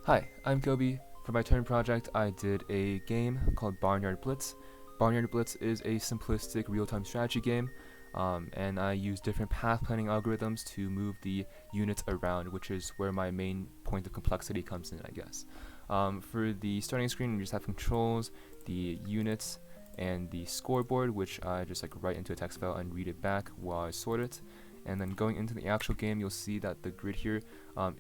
Hi, I'm Kobe. For my turn project, I did a game called Barnyard Blitz. Barnyard Blitz is a simplistic real-time strategy game, and I use different path planning algorithms to move the units around, which is where my main point of complexity comes in, I guess. For the starting screen, we just have controls, the units, and the scoreboard, which I just write into a text file and read it back while I sort it. And then going into the actual game, you'll see that the grid here,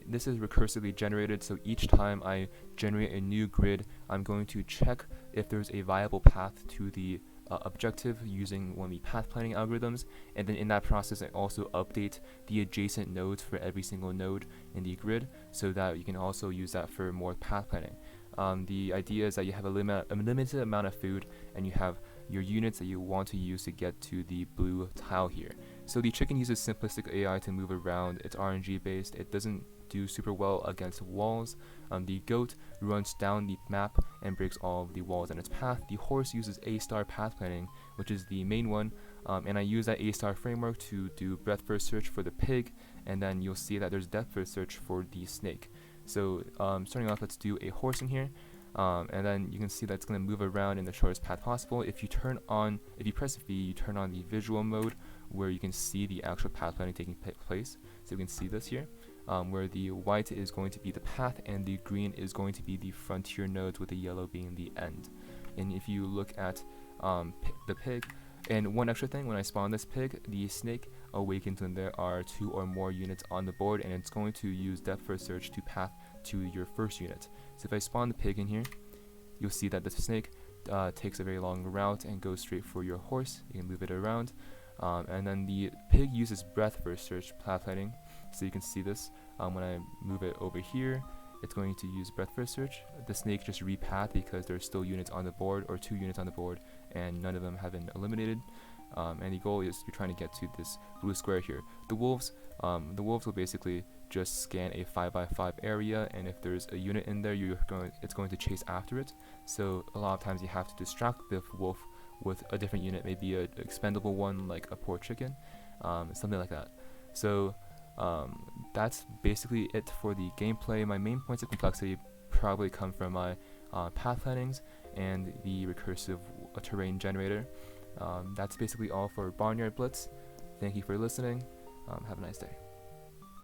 this is recursively generated, so each time I generate a new grid, I'm going to check if there's a viable path to the objective using one of the path planning algorithms, and then in that process I also update the adjacent nodes for every single node in the grid so that you can also use that for more path planning. The idea is that you have a limited amount of food, and you have your units that you want to use to get to the blue tile here. So the chicken uses simplistic AI to move around. It's RNG based. It doesn't do super well against walls. The goat runs down the map and breaks all of the walls in its path. The horse uses A-star path planning, which is the main one, and I use that A-star framework to do breadth first search for the pig, and then you'll see that there's depth first search for the snake. So starting off, let's do a horse in here. And then you can see that it's going to move around in the shortest path possible. If you press V, you turn on the visual mode where you can see the actual path planning taking place. So you can see this here, where the white is going to be the path and the green is going to be the frontier nodes, with the yellow being the end. And if you look at the pig, and one extra thing, when I spawn this pig, the snake awakens when there are 2 or more units on the board, and it's going to use depth first search to path to your first unit. So if I spawn the pig in here, you'll see that the snake takes a very long route and goes straight for your horse. You can move it around. And then the pig uses breadth first search path planning. So you can see this when I move it over here, it's going to use breadth first search. The snake just repath because there's still units on the board, or 2 units on the board, and none of them have been eliminated. And the goal is you're trying to get to this blue square here. The wolves will basically just scan a 5x5 area, and if there's a unit in there, it's going to chase after it. So a lot of times you have to distract the wolf with a different unit, maybe an expendable one like a poor chicken, something like that. So that's basically it for the gameplay. My main points of complexity probably come from my path plannings and the recursive terrain generator. That's basically all for Barnyard Blitz. Thank you for listening. Have a nice day.